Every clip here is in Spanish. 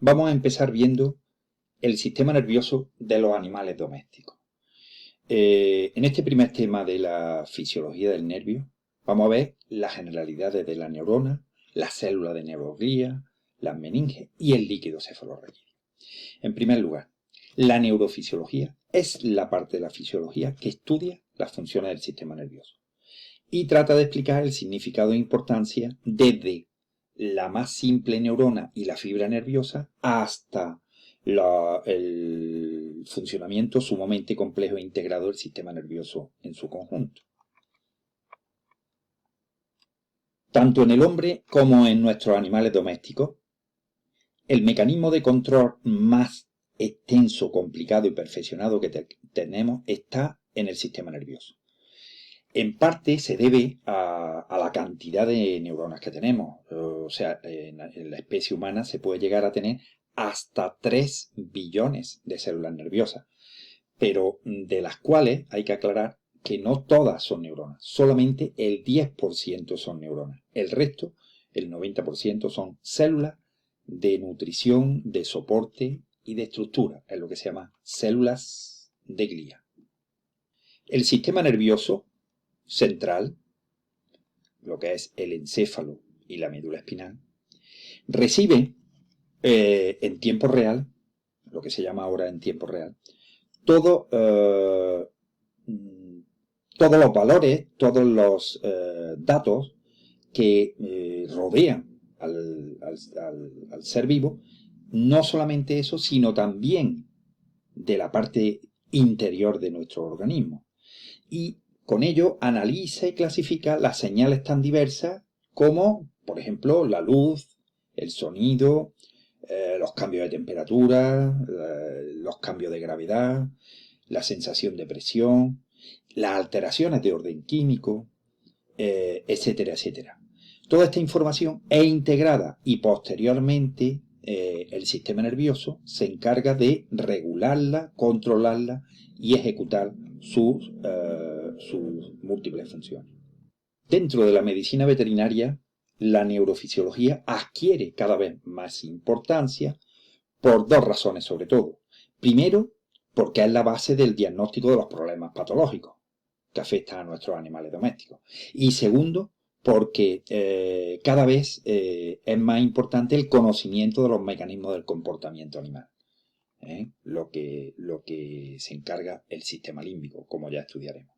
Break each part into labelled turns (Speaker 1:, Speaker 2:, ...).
Speaker 1: Vamos a empezar viendo el sistema nervioso de los animales domésticos. En este primer tema de la fisiología del nervio, vamos a ver las generalidades de la neurona, las células de neuroglía, las meninges y el líquido cefalorraquídeo. En primer lugar, la neurofisiología es la parte de la fisiología que estudia las funciones del sistema nervioso y trata de explicar el significado e importancia desde la más simple neurona y la fibra nerviosa hasta el funcionamiento sumamente complejo e integrado del sistema nervioso en su conjunto. Tanto en el hombre como en nuestros animales domésticos, el mecanismo de control más extenso, complicado y perfeccionado que tenemos está en el sistema nervioso. En parte se debe a la cantidad de neuronas que tenemos. O sea, en la especie humana se puede llegar a tener hasta 3 billones de células nerviosas, pero de las cuales hay que aclarar que no todas son neuronas, solamente el 10% son neuronas. El resto, el 90%, son células de nutrición, de soporte y de estructura, es lo que se llama células de glía. El sistema nervioso central, lo que es el encéfalo y la médula espinal, reciben en tiempo real, lo que se llama ahora en tiempo real, todos los valores, todos los datos que rodean al ser vivo, no solamente eso, sino también de la parte interior de nuestro organismo. Y con ello analiza y clasifica las señales tan diversas como, por ejemplo, la luz, el sonido, los cambios de temperatura, los cambios de gravedad, la sensación de presión, las alteraciones de orden químico, etcétera, etcétera. Toda esta información es integrada y posteriormente el sistema nervioso se encarga de regularla, controlarla y ejecutar sus múltiples funciones. Dentro de la medicina veterinaria, la neurofisiología adquiere cada vez más importancia por dos razones sobre todo. Primero, porque es la base del diagnóstico de los problemas patológicos que afectan a nuestros animales domésticos. Y segundo, porque cada vez es más importante el conocimiento de los mecanismos del comportamiento animal. Lo que se encarga el sistema límbico, como ya estudiaremos.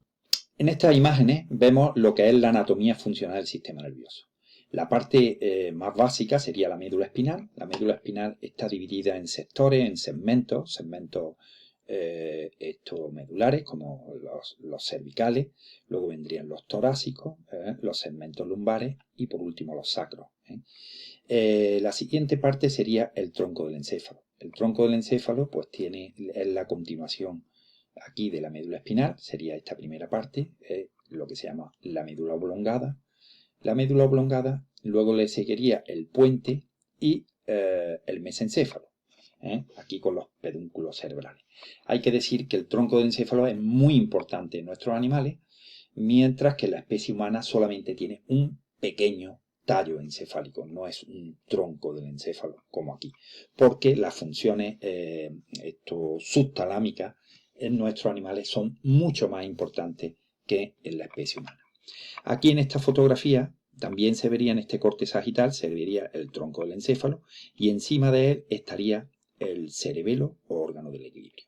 Speaker 1: En estas imágenes vemos lo que es la anatomía funcional del sistema nervioso. La parte más básica sería la médula espinal. La médula espinal está dividida en sectores, en segmentos estos medulares, como los cervicales. Luego vendrían los torácicos, los segmentos lumbares y por último los sacros. La siguiente parte sería el tronco del encéfalo. El tronco del encéfalo pues es la continuación aquí de la médula espinal, sería esta primera parte, lo que se llama la médula oblongada. La médula oblongada, luego le seguiría el puente y el mesencéfalo, aquí con los pedúnculos cerebrales. Hay que decir que el tronco del encéfalo es muy importante en nuestros animales, mientras que la especie humana solamente tiene un pequeño tallo encefálico, no es un tronco del encéfalo como aquí, porque las funciones subtalámicas en nuestros animales son mucho más importantes que en la especie humana. Aquí en esta fotografía también se vería en este corte sagital, se vería el tronco del encéfalo y encima de él estaría el cerebelo o órgano del equilibrio.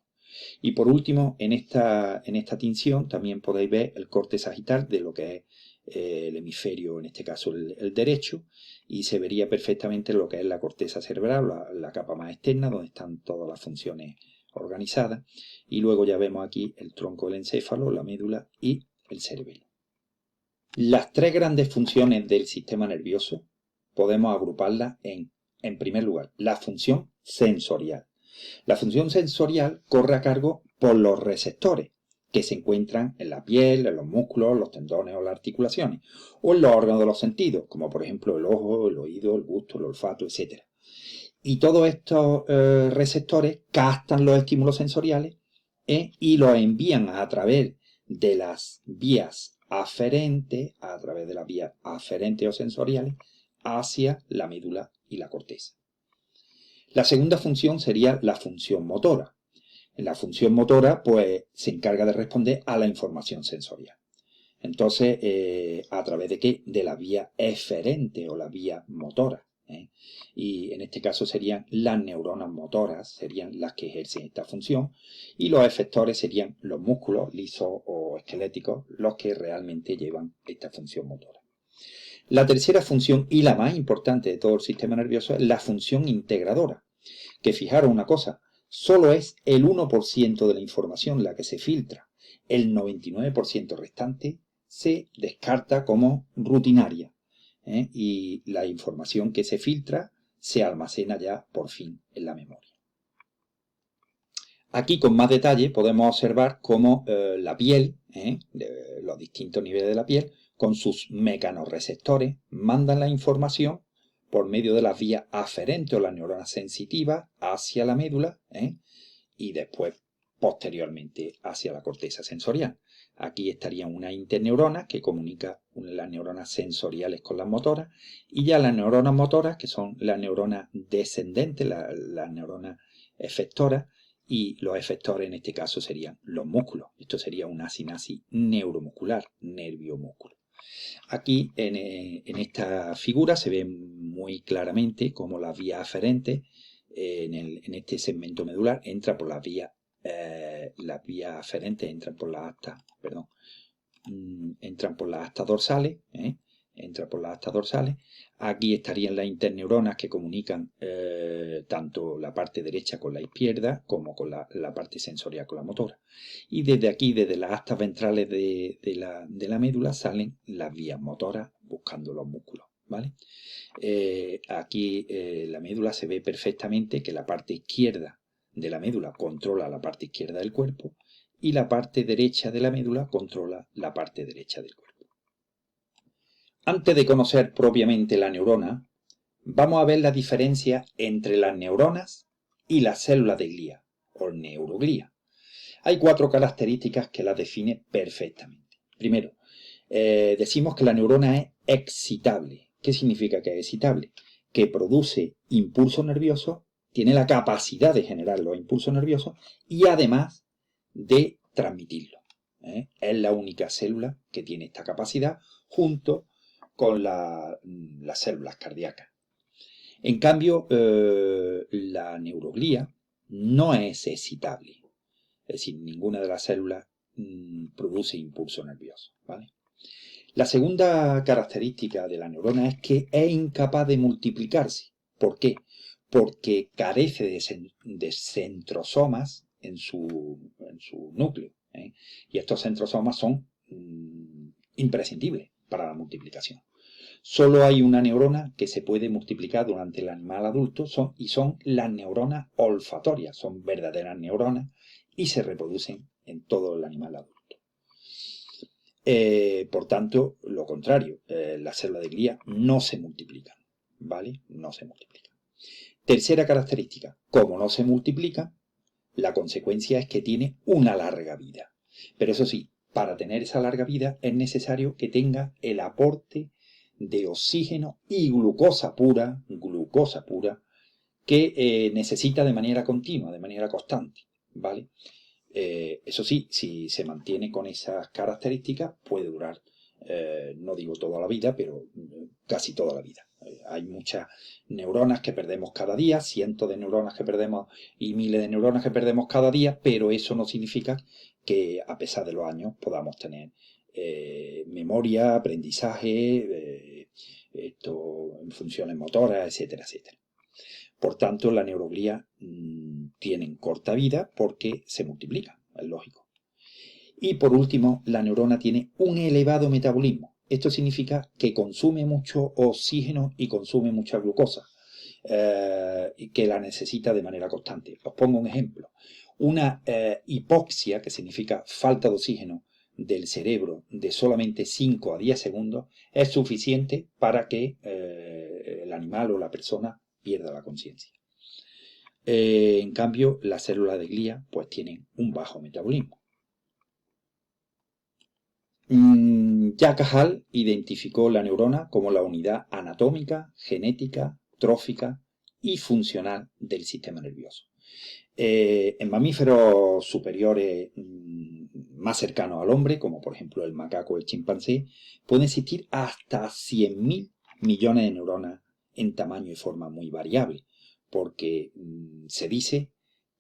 Speaker 1: Y por último, en esta tinción también podéis ver el corte sagital de lo que es el hemisferio, en este caso el derecho, y se vería perfectamente lo que es la corteza cerebral, la capa más externa, donde están todas las funciones organizadas. Y luego ya vemos aquí el tronco del encéfalo, la médula y el cerebelo. Las tres grandes funciones del sistema nervioso podemos agruparlas en primer lugar, la función sensorial. La función sensorial corre a cargo por los receptores que se encuentran en la piel, en los músculos, los tendones o las articulaciones, o en los órganos de los sentidos, como por ejemplo el ojo, el oído, el gusto, el olfato, etc. Y todos estos receptores captan los estímulos sensoriales y los envían a través de las vías aferentes, o sensoriales, hacia la médula y la corteza. La segunda función sería la función motora. La función motora, pues, se encarga de responder a la información sensorial. Entonces, ¿a través de qué? De la vía eferente o la vía motora. Y en este caso serían las neuronas motoras, serían las que ejercen esta función, y los efectores serían los músculos lisos o esqueléticos, los que realmente llevan esta función motora. La tercera función, y la más importante de todo el sistema nervioso, es la función integradora, que fijaros una cosa, solo es el 1% de la información la que se filtra, el 99% restante se descarta como rutinaria, y la información que se filtra se almacena ya por fin en la memoria. Aquí con más detalle podemos observar cómo la piel, los distintos niveles de la piel, con sus mecanorreceptores, mandan la información por medio de las vías aferentes o las neuronas sensitivas hacia la médula, y después posteriormente hacia la corteza sensorial. Aquí estarían unas interneuronas que comunican las neuronas sensoriales con las motoras, y ya las neuronas motoras, que son las neuronas descendentes, las neuronas efectoras, y los efectores en este caso serían los músculos. Esto sería una sinapsis neuromuscular, nervio-músculo. Aquí en esta figura se ve muy claramente cómo las vías aferentes en este segmento medular entra por las vías aferentes entran por las astas, entran por las astas dorsales, entra por las astas dorsales. Aquí estarían las interneuronas que comunican tanto la parte derecha con la izquierda como con la parte sensorial con la motora. Y desde aquí, desde las astas ventrales de la médula, salen las vías motoras buscando los músculos, ¿vale? Aquí la médula se ve perfectamente que la parte izquierda de la médula controla la parte izquierda del cuerpo y la parte derecha de la médula controla la parte derecha del cuerpo. Antes de conocer propiamente la neurona, vamos a ver la diferencia entre las neuronas y las células de glía o neuroglía. Hay 4 características que las definen perfectamente. Primero, decimos que la neurona es excitable. ¿Qué significa que es excitable? Que produce impulsos nerviosos, tiene la capacidad de generar los impulsos nerviosos y además de transmitirlos. Es la única célula que tiene esta capacidad junto con las células cardíacas. En cambio, la neuroglía no es excitable. Es decir, ninguna de las células produce impulso nervioso, ¿vale? La segunda característica de la neurona es que es incapaz de multiplicarse. ¿Por qué? Porque carece de centrosomas en su núcleo, y estos centrosomas son imprescindibles para la multiplicación. Solo hay una neurona que se puede multiplicar durante el animal adulto y son las neuronas olfatorias, son verdaderas neuronas y se reproducen en todo el animal adulto. Por tanto, lo contrario, las células de glía no se multiplican, ¿vale? No se multiplican. Tercera característica, como no se multiplica, la consecuencia es que tiene una larga vida. Pero eso sí, para tener esa larga vida es necesario que tenga el aporte de oxígeno y glucosa pura que necesita de manera continua, de manera constante, ¿vale? Eso sí, si se mantiene con esas características, puede durar, no digo toda la vida, pero casi toda la vida. Hay muchas neuronas que perdemos cada día, cientos de neuronas que perdemos y miles de neuronas que perdemos cada día, pero eso no significa que a pesar de los años podamos tener memoria, aprendizaje, funciones motoras, etcétera, etcétera. Por tanto, la neuroglía tienen corta vida porque se multiplican, es lógico. Y por último, la neurona tiene un elevado metabolismo. Esto significa que consume mucho oxígeno y consume mucha glucosa, que la necesita de manera constante. Os pongo un ejemplo. Una hipoxia, que significa falta de oxígeno del cerebro de solamente 5 a 10 segundos, es suficiente para que el animal o la persona pierda la conciencia. En cambio, las células de glía pues tienen un bajo metabolismo. Jacques Hall identificó la neurona como la unidad anatómica, genética, trófica y funcional del sistema nervioso. En mamíferos superiores más cercanos al hombre, como por ejemplo el macaco o el chimpancé, pueden existir hasta 100.000 millones de neuronas en tamaño y forma muy variable, porque se dice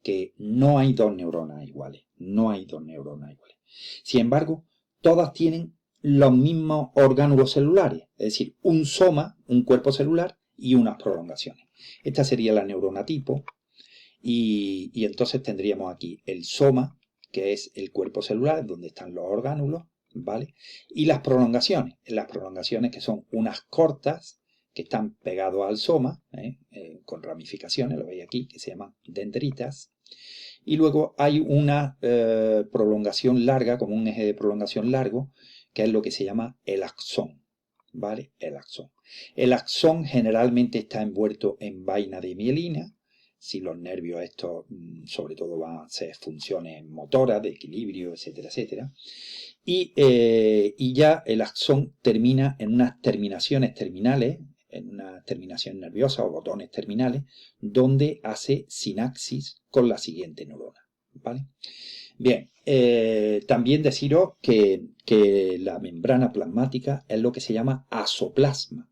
Speaker 1: que no hay dos neuronas iguales, no hay dos neuronas iguales. Sin embargo, todas tienen los mismos orgánulos celulares, es decir, un soma, un cuerpo celular y unas prolongaciones. Esta sería la neurona tipo. Y entonces tendríamos aquí el soma, que es el cuerpo celular, donde están los orgánulos, ¿vale? Y las prolongaciones que son unas cortas, que están pegados al soma, con ramificaciones, lo veis aquí, que se llaman dendritas. Y luego hay una prolongación larga, como un eje de prolongación largo, que es lo que se llama el axón, ¿vale? El axón. El axón generalmente está envuelto en vaina de mielina. Si los nervios estos, sobre todo, van a ser funciones motoras, de equilibrio, etcétera, etcétera. Y ya el axón termina en unas terminaciones terminales, en una terminación nerviosa o botones terminales, donde hace sinapsis con la siguiente neurona, ¿vale? Bien, también deciros que la membrana plasmática es lo que se llama azoplasma.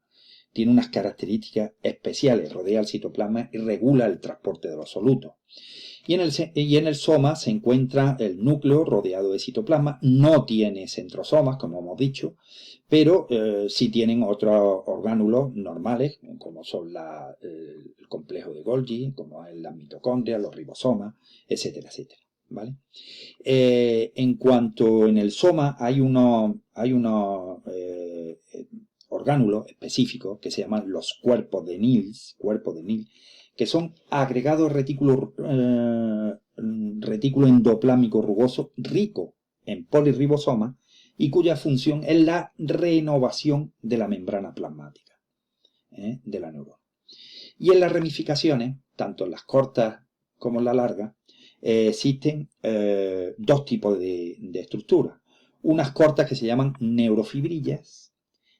Speaker 1: Tiene unas características especiales, rodea el citoplasma y regula el transporte de los solutos. Y en el soma se encuentra el núcleo rodeado de citoplasma. No tiene centrosomas, como hemos dicho, pero sí tienen otros orgánulos normales, como son el complejo de Golgi, como es las mitocondrias, los ribosomas, etcétera, etcétera, ¿vale? En cuanto en el soma hay unos orgánulos específicos que se llaman los cuerpos de Nils, que son agregados retículo endoplámico rugoso rico en polirribosomas y cuya función es la renovación de la membrana plasmática de la neurona. Y en las ramificaciones, tanto en las cortas como en las largas, existen dos tipos de estructuras. Unas cortas que se llaman neurofibrillas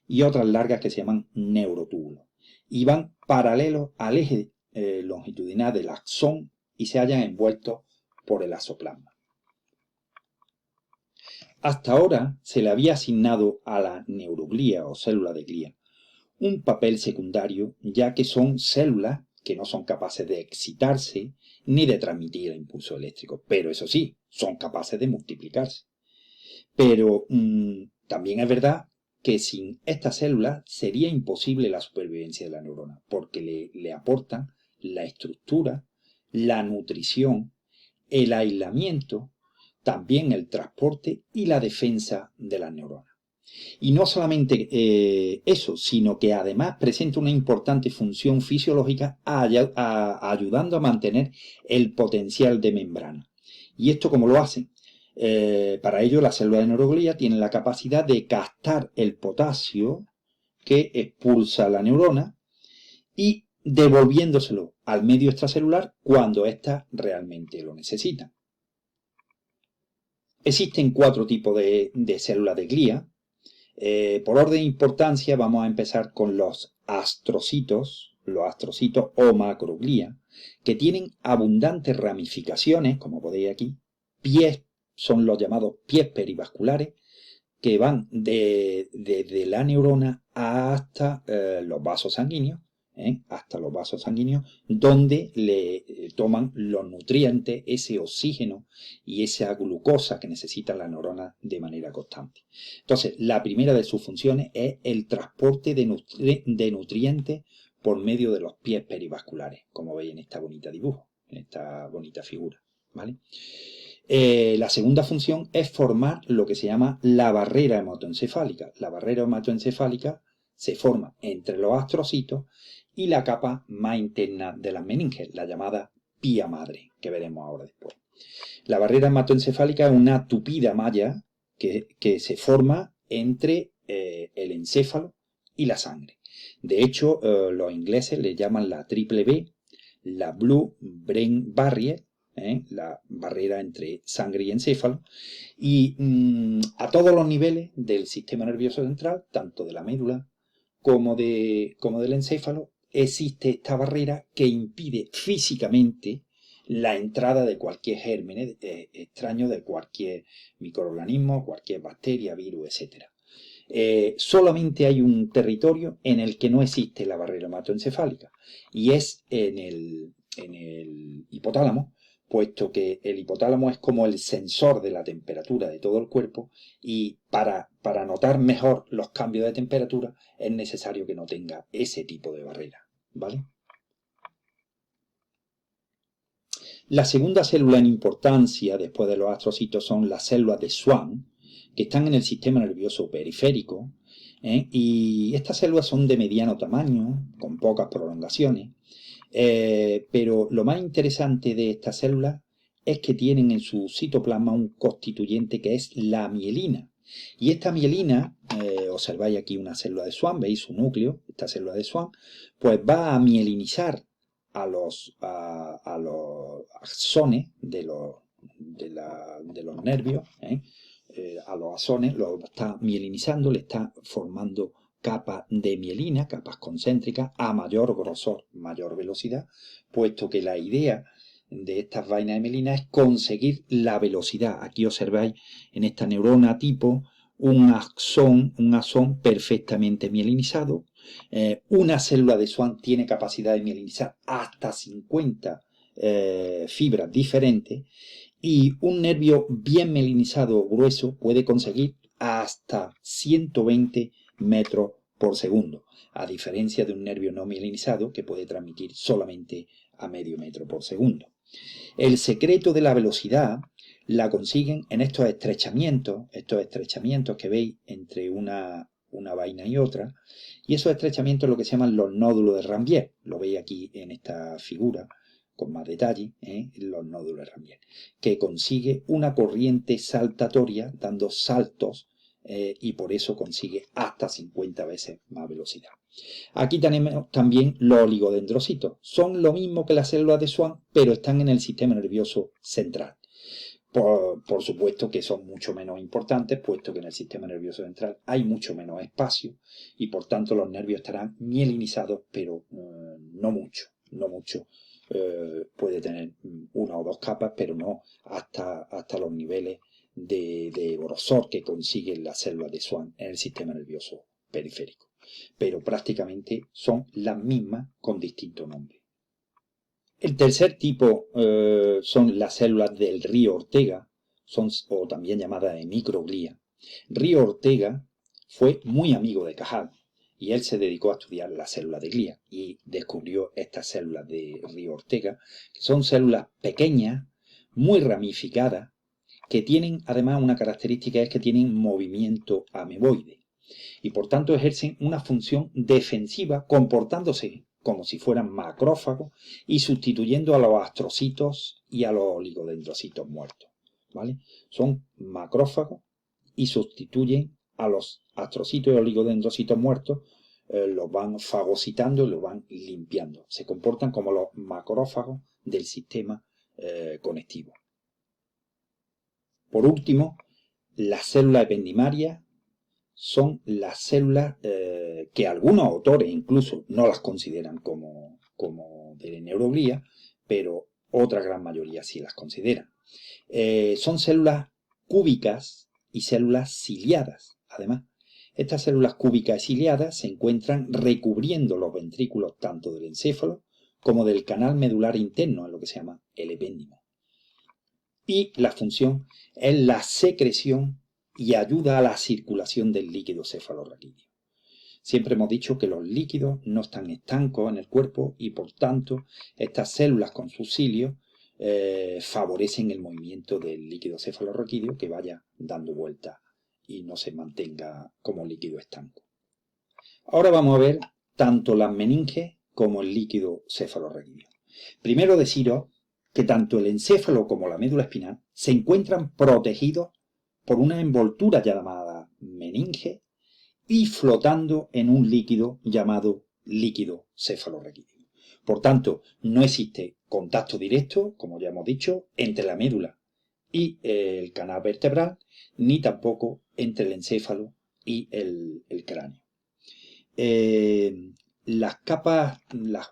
Speaker 1: y otras largas que se llaman neurotúbulos. Y van paralelos al eje longitudinal del axón y se hallan envueltos por el azoplasma. Hasta ahora se le había asignado a la neuroglía o célula de glía un papel secundario, ya que son células que no son capaces de excitarse ni de transmitir el impulso eléctrico, pero eso sí, son capaces de multiplicarse. Pero también es verdad que sin estas células sería imposible la supervivencia de la neurona, porque le aportan la estructura, la nutrición, el aislamiento, también el transporte y la defensa de las neuronas. Y no solamente eso, sino que además presenta una importante función fisiológica ayudando a mantener el potencial de membrana. ¿Y esto cómo lo hacen? Para ello, las células de neuroglía tienen la capacidad de captar el potasio que expulsa la neurona y devolviéndoselo al medio extracelular cuando ésta realmente lo necesita. Existen 4 tipos de células de glía. Por orden de importancia vamos a empezar con los astrocitos o macroglía, que tienen abundantes ramificaciones, como podéis aquí. Pies son los llamados pies perivasculares, que van desde la neurona hasta los vasos sanguíneos, donde le toman los nutrientes, ese oxígeno y esa glucosa que necesitan las neuronas de manera constante. Entonces, la primera de sus funciones es el transporte de nutrientes por medio de los pies perivasculares, como veis en esta bonita dibujo, en esta bonita figura, ¿vale? La segunda función es formar lo que se llama la barrera hematoencefálica. La barrera hematoencefálica se forma entre los astrocitos y la capa más interna de las meninges, la llamada pía madre, que veremos ahora después. La barrera hematoencefálica es una tupida malla que se forma entre el encéfalo y la sangre. De hecho, los ingleses le llaman la triple B, la Blue Brain Barrier, la barrera entre sangre y encéfalo, y a todos los niveles del sistema nervioso central, tanto de la médula como del encéfalo, existe esta barrera que impide físicamente la entrada de cualquier germen extraño, de cualquier microorganismo, cualquier bacteria, virus, etc. Solamente hay un territorio en el que no existe la barrera hematoencefálica, y es en el hipotálamo, puesto que el hipotálamo es como el sensor de la temperatura de todo el cuerpo, y para notar mejor los cambios de temperatura es necesario que no tenga ese tipo de barrera, ¿vale? La segunda célula en importancia después de los astrocitos son las células de Schwann, que están en el sistema nervioso periférico, y estas células son de mediano tamaño, con pocas prolongaciones, pero lo más interesante de estas células es que tienen en su citoplasma un constituyente que es la mielina. Y esta mielina, observáis aquí una célula de Schwann, veis su núcleo, esta célula de Schwann, pues va a mielinizar a los axones de los nervios, a los axones, los está mielinizando, le está formando capas de mielina, capas concéntricas, a mayor grosor, mayor velocidad, puesto que la idea de estas vainas de mielina es conseguir la velocidad. Aquí observáis en esta neurona tipo un axón perfectamente mielinizado. Una célula de Schwann tiene capacidad de mielinizar hasta 50 fibras diferentes, y un nervio bien mielinizado grueso puede conseguir hasta 120 metros por segundo, a diferencia de un nervio no mielinizado que puede transmitir solamente a medio metro por segundo. El secreto de la velocidad la consiguen en estos estrechamientos que veis entre una vaina y otra, y esos estrechamientos es lo que se llaman los nódulos de Ranvier. Lo veis aquí en esta figura con más detalle, los nódulos de Ranvier, que consigue una corriente saltatoria dando saltos, y por eso consigue hasta 50 veces más velocidad. Aquí tenemos también los oligodendrocitos. Son lo mismo que las células de Schwann, pero están en el sistema nervioso central. Por supuesto que son mucho menos importantes, puesto que en el sistema nervioso central hay mucho menos espacio, y por tanto los nervios estarán mielinizados, pero no mucho. Puede tener una o dos capas, pero no hasta los niveles de grosor que consiguen las células de Schwann en el sistema nervioso periférico. Pero prácticamente son las mismas con distinto nombre. El tercer tipo son las células del río Ortega, o también llamadas de microglía. Río Ortega fue muy amigo de Cajal, y él se dedicó a estudiar las células de glía y descubrió estas células de Río Ortega, que son células pequeñas, muy ramificadas, que tienen además una característica, es que tienen movimiento ameboide, y por tanto ejercen una función defensiva comportándose como si fueran macrófagos y sustituyendo a los astrocitos y a los oligodendrocitos muertos, ¿vale? Son macrófagos y sustituyen a los astrocitos y oligodendrocitos muertos, los van fagocitando y los van limpiando. Se comportan como los macrófagos del sistema conectivo. Por último, las células ependimarias son las células que algunos autores incluso no las consideran como de neuroglía, pero otra gran mayoría sí las consideran. Son células cúbicas y células ciliadas. Además, estas células cúbicas y ciliadas se encuentran recubriendo los ventrículos tanto del encéfalo como del canal medular interno, en lo que se llama el epéndimo. Y la función es la secreción y ayuda a la circulación del líquido cefalorraquídeo. Siempre hemos dicho que los líquidos no están estancos en el cuerpo, y por tanto estas células con sus cilios favorecen el movimiento del líquido cefalorraquídeo, que vaya dando vuelta y no se mantenga como líquido estanco. Ahora vamos a ver tanto las meninges como el líquido cefalorraquídeo. Primero deciros que tanto el encéfalo como la médula espinal se encuentran protegidos por una envoltura llamada meninge y flotando en un líquido llamado líquido cefalorraquídeo. Por tanto, no existe contacto directo, como ya hemos dicho, entre la médula y el canal vertebral, ni tampoco entre el encéfalo y el cráneo. las capas, las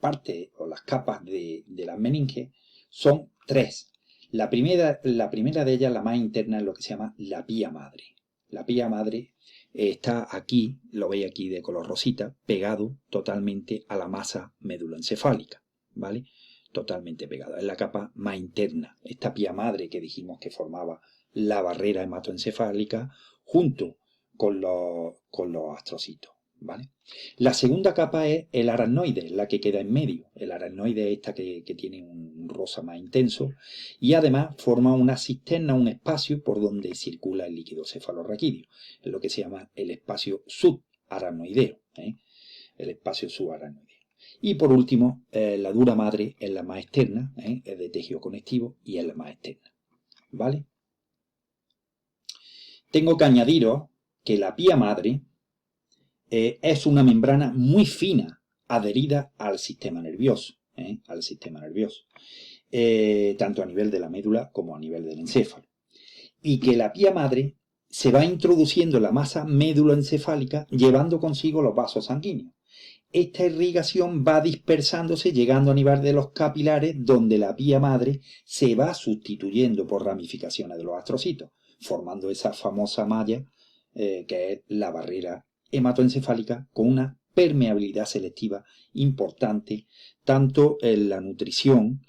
Speaker 1: partes o las capas de la meninge son tres. La primera de ellas, la más interna, es lo que se llama la pía madre. La pía madre está aquí, lo veis aquí de color rosita, pegado totalmente a la masa meduloencefálica, ¿vale? Totalmente pegado. Es la capa más interna. Esta pía madre que dijimos que formaba la barrera hematoencefálica junto con los astrocitos, ¿vale? La segunda capa es el aracnoide, la que queda en medio. El aracnoide es esta que tiene un rosa más intenso y además forma una cisterna, un espacio por donde circula el líquido cefalorraquídeo. Es lo que se llama el espacio subaracnoideo, el espacio subaracnoideo. Y por último, la dura madre es la más externa, es de tejido conectivo y es la más externa, ¿vale? Tengo que añadiros que la pía madre es una membrana muy fina adherida al sistema nervioso, tanto a nivel de la médula como a nivel del encéfalo. Y que la pía madre se va introduciendo en la masa méduloencefálica llevando consigo los vasos sanguíneos. Esta irrigación va dispersándose llegando a nivel de los capilares donde la pía madre se va sustituyendo por ramificaciones de los astrocitos, formando esa famosa malla que es la barrera hematoencefálica con una permeabilidad selectiva importante tanto en la nutrición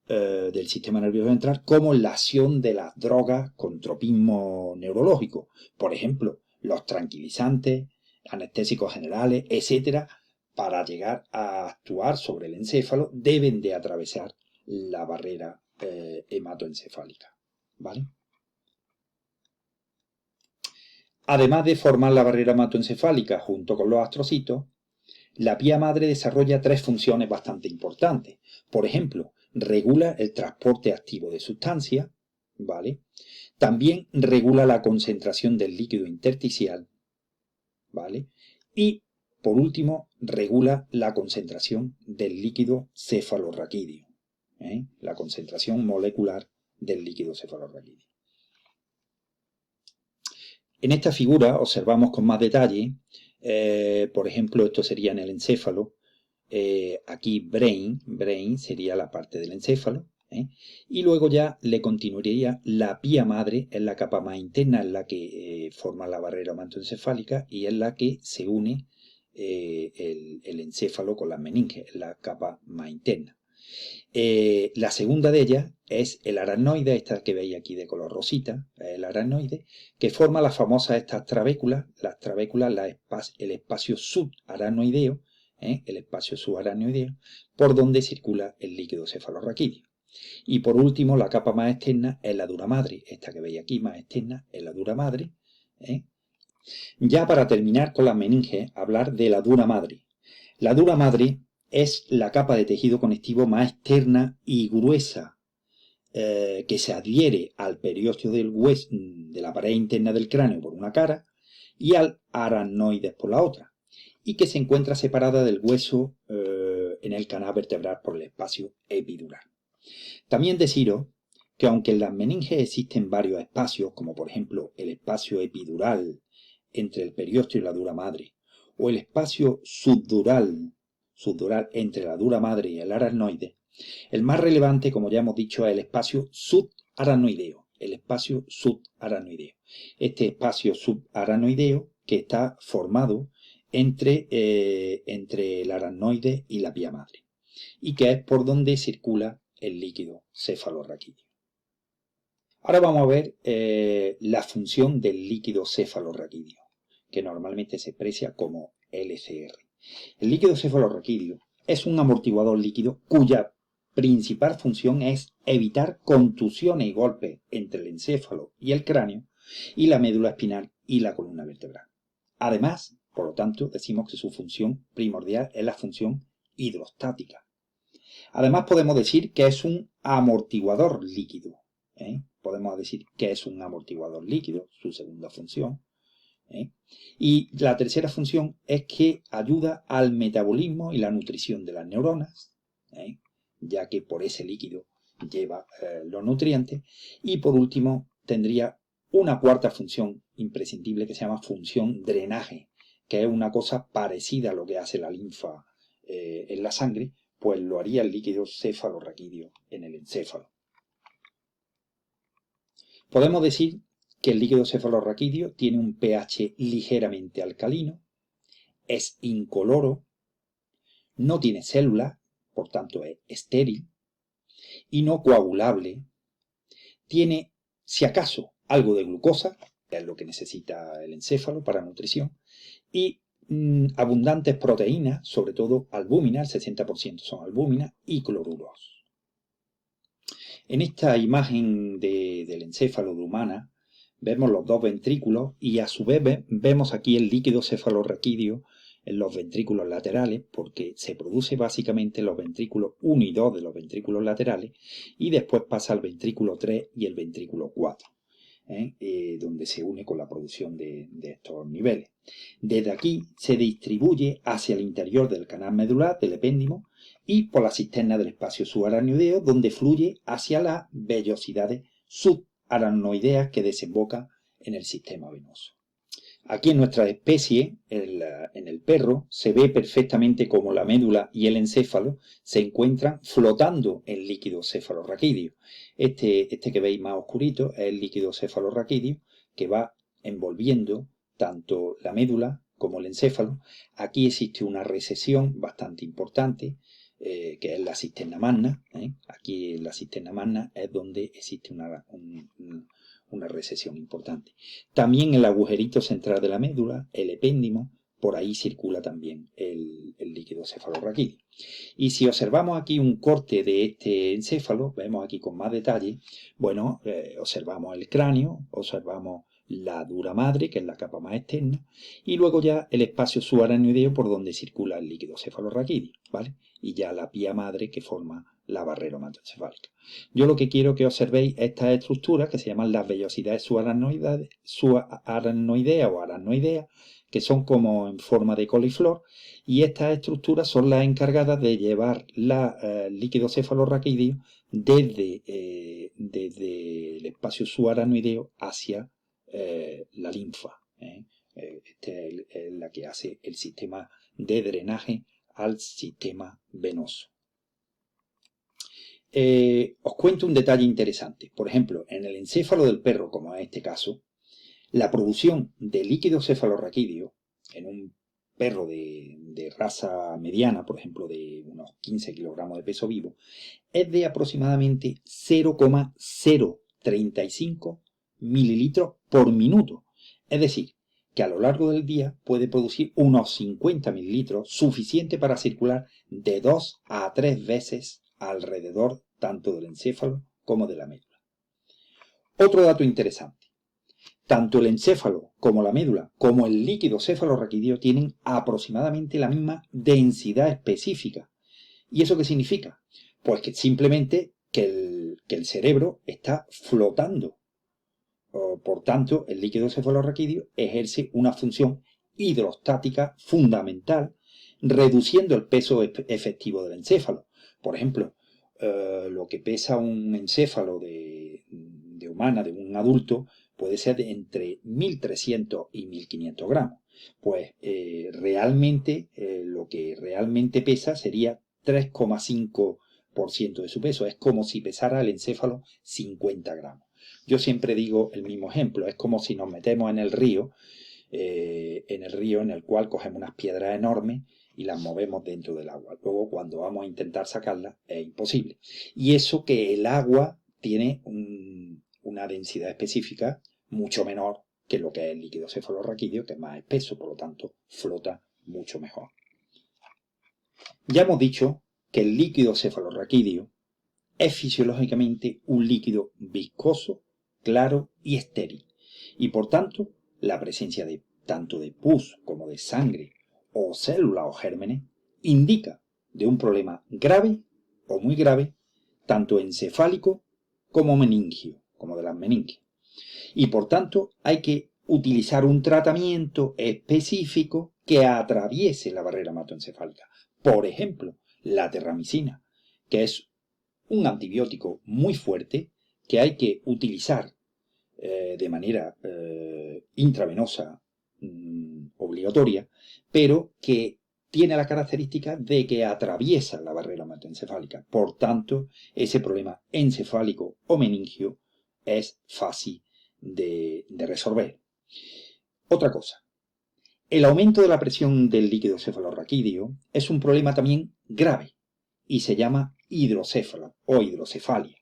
Speaker 1: del sistema nervioso central como en la acción de las drogas con tropismo neurológico, por ejemplo, los tranquilizantes, anestésicos generales, etcétera, para llegar a actuar sobre el encéfalo deben de atravesar la barrera hematoencefálica, ¿vale? Además de formar la barrera hematoencefálica junto con los astrocitos, la pía madre desarrolla tres funciones bastante importantes. Por ejemplo, regula el transporte activo de sustancias, ¿vale? También regula la concentración del líquido intersticial, ¿vale? Y, por último, regula la concentración del líquido cefalorraquídeo, la concentración molecular del líquido cefalorraquídeo. En esta figura observamos con más detalle, por ejemplo, esto sería en el encéfalo, aquí brain sería la parte del encéfalo, y luego ya le continuaría la pía madre, es la capa más interna, es la que forma la barrera hematoencefálica y es la que se une el encéfalo con las meninges, es la capa más interna. La segunda de ellas es el aracnoide, esta que veis aquí de color rosita, el aracnoide, que forma las famosas estas trabéculas, el espacio subaracnoideo, por donde circula el líquido cefalorraquídeo. Y por último, la capa más externa es la dura madre, esta que veis aquí más externa es la dura madre. Ya para terminar con las meninges, hablar de la dura madre. La dura madre es la capa de tejido conectivo más externa y gruesa que se adhiere al periósteo del hueso, de la pared interna del cráneo por una cara y al aracnoides por la otra, y que se encuentra separada del hueso en el canal vertebral por el espacio epidural. También deciros que aunque en las meninges existen varios espacios, como por ejemplo el espacio epidural entre el periósteo y la dura madre, o el espacio subdural entre la dura madre y el aracnoide, el más relevante, como ya hemos dicho, es el espacio subaracnoideo. Este espacio subaracnoideo que está formado entre el aracnoide y la pía madre, y que es por donde circula el líquido cefalorraquídeo. Ahora vamos a ver la función del líquido cefalorraquídeo, que normalmente se expresa como LCR. El líquido cefalorraquídeo es un amortiguador líquido cuya principal función es evitar contusiones y golpes entre el encéfalo y el cráneo y la médula espinal y la columna vertebral. Además, por lo tanto, decimos que su función primordial es la función hidrostática. Además, podemos decir que es un amortiguador líquido. Podemos decir que es un amortiguador líquido, su segunda función. Y la tercera función es que ayuda al metabolismo y la nutrición de las neuronas, ya que por ese líquido lleva los nutrientes. Y por último, tendría una cuarta función imprescindible que se llama función drenaje, que es una cosa parecida a lo que hace la linfa en la sangre, pues lo haría el líquido cefalorraquídeo en el encéfalo. Podemos decir que el líquido cefalorraquídeo tiene un pH ligeramente alcalino, es incoloro, no tiene células, por tanto es estéril y no coagulable. Tiene, si acaso, algo de glucosa, que es lo que necesita el encéfalo para nutrición, y abundantes proteínas, sobre todo albúmina, el 60% son albúminas, y cloruros. En esta imagen del encéfalo de humana vemos los dos ventrículos y a su vez vemos aquí el líquido cefalorraquídeo en los ventrículos laterales, porque se produce básicamente en los ventrículos 1 y 2 de los ventrículos laterales y después pasa al ventrículo 3 y el ventrículo 4. Donde se une con la producción de estos niveles. Desde aquí se distribuye hacia el interior del canal medular, del epéndimo, y por la cisterna del espacio subaracnoideo, donde fluye hacia las vellosidades subaracnoideas que desembocan en el sistema venoso. Aquí en nuestra especie, en el perro, se ve perfectamente cómo la médula y el encéfalo se encuentran flotando en líquido cefalorraquídeo. Este que veis más oscurito es el líquido cefalorraquídeo que va envolviendo tanto la médula como el encéfalo. Aquí existe una recesión bastante importante, que es la cisterna magna. Aquí en la cisterna magna es donde existe una recesión importante. También el agujerito central de la médula, el epéndimo, por ahí circula también el líquido cefalorraquídeo. Y si observamos aquí un corte de este encéfalo, vemos aquí con más detalle, bueno, observamos el cráneo, observamos la dura madre, que es la capa más externa, y luego ya el espacio subaracnoideo por donde circula el líquido cefalorraquídeo, ¿vale? Y ya la pía madre que forma la barrera hematoencefálica. Yo lo que quiero que observéis estas estructuras que se llaman las vellosidades subaracnoideas o aracnoideas, que son como en forma de coliflor, y estas estructuras son las encargadas de llevar el líquido cefalorraquídeo desde el espacio subaracnoideo hacia la linfa. Esta es la que hace el sistema de drenaje al sistema venoso. Os cuento un detalle interesante. Por ejemplo, en el encéfalo del perro, como en este caso, la producción de líquido cefalorraquídeo en un perro de raza mediana, por ejemplo, de unos 15 kilogramos de peso vivo, es de aproximadamente 0,035 mililitros por minuto. Es decir, que a lo largo del día puede producir unos 50 mililitros, suficiente para circular de 2 a 3 veces alrededor tanto del encéfalo como de la médula. Otro dato interesante. Tanto el encéfalo como la médula, como el líquido cefalorraquídeo, tienen aproximadamente la misma densidad específica. ¿Y eso qué significa? Pues que simplemente que el cerebro está flotando. Por tanto, el líquido cefalorraquídeo ejerce una función hidrostática fundamental, reduciendo el peso efectivo del encéfalo. Por ejemplo, lo que pesa un encéfalo de humana, de un adulto, puede ser de entre 1.300 y 1.500 gramos. Pues realmente lo que realmente pesa sería 3,5% de su peso. Es como si pesara el encéfalo 50 gramos. Yo siempre digo el mismo ejemplo. Es como si nos metemos en el río en el cual cogemos unas piedras enormes y las movemos dentro del agua. Luego, cuando vamos a intentar sacarlas, es imposible. Y eso que el agua tiene una densidad específica mucho menor que lo que es el líquido cefalorraquídeo, que es más espeso, por lo tanto, flota mucho mejor. Ya hemos dicho que el líquido cefalorraquídeo es fisiológicamente un líquido viscoso, claro y estéril. Y por tanto, la presencia de tanto de pus como de sangre o células o gérmenes indica de un problema grave o muy grave, tanto encefálico como meningio, como de las meninges. Y por tanto, hay que utilizar un tratamiento específico que atraviese la barrera hematoencefálica. Por ejemplo, la terramicina, que es un antibiótico muy fuerte que hay que utilizar de manera intravenosa obligatoria, pero que tiene la característica de que atraviesa la barrera hematoencefálica. Por tanto, ese problema encefálico o meningio es fácil de resolver. Otra cosa, el aumento de la presión del líquido cefalorraquídeo es un problema también grave y se llama hidrocéfalo o hidrocefalia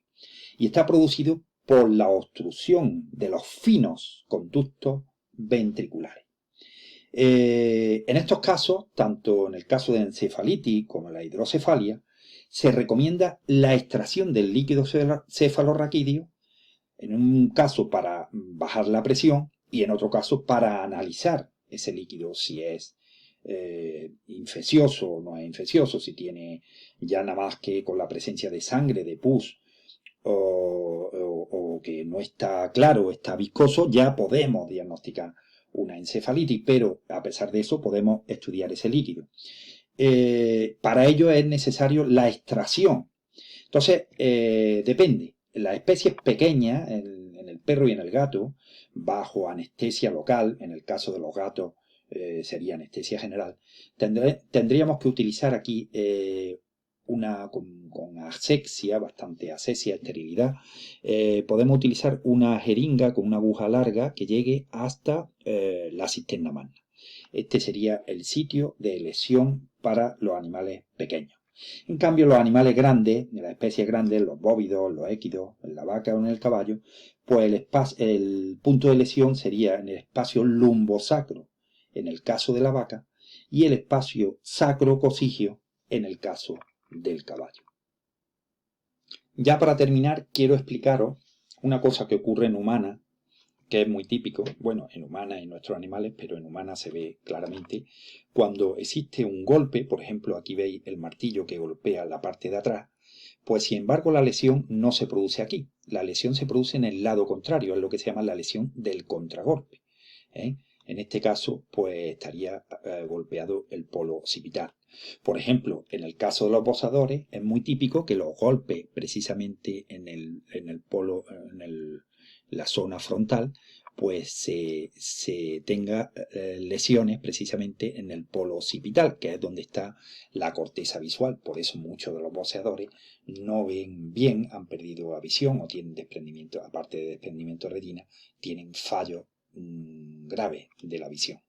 Speaker 1: y está producido por la obstrucción de los finos conductos ventriculares. En estos casos, tanto en el caso de encefalitis como en la hidrocefalia, se recomienda la extracción del líquido cefalorraquídeo, en un caso para bajar la presión y en otro caso para analizar ese líquido si es infeccioso o no es infeccioso, si tiene ya nada más que con la presencia de sangre, de pus, o que no está claro, está viscoso, ya podemos diagnosticar una encefalitis, pero a pesar de eso podemos estudiar ese líquido. Para ello es necesario la extracción. Entonces, depende. Las especies pequeñas, en el perro y en el gato, bajo anestesia local, en el caso de los gatos sería anestesia general, tendríamos que utilizar aquí con asexia, bastante asexia, esterilidad, podemos utilizar una jeringa con una aguja larga que llegue hasta la cisterna magna. Este sería el sitio de lesión para los animales pequeños. En cambio, los animales grandes, las especies grandes, los bóvidos, los équidos, en la vaca o en el caballo, pues el punto de lesión sería en el espacio lumbosacro, en el caso de la vaca, y el espacio sacrocosigio, en el caso del caballo. Ya para terminar, quiero explicaros una cosa que ocurre en humana, que es muy típico, bueno, en humanas y en nuestros animales, pero en humanas se ve claramente, cuando existe un golpe, por ejemplo, aquí veis el martillo que golpea la parte de atrás, pues sin embargo la lesión no se produce aquí, la lesión se produce en el lado contrario, es lo que se llama la lesión del contragolpe. En este caso, pues estaría golpeado el polo occipital. Por ejemplo, en el caso de los boxadores, es muy típico que los golpes precisamente en el polo, la zona frontal, pues se tenga lesiones precisamente en el polo occipital, que es donde está la corteza visual. Por eso muchos de los boxeadores no ven bien, han perdido la visión o tienen desprendimiento, aparte de desprendimiento de retina, tienen fallos graves de la visión.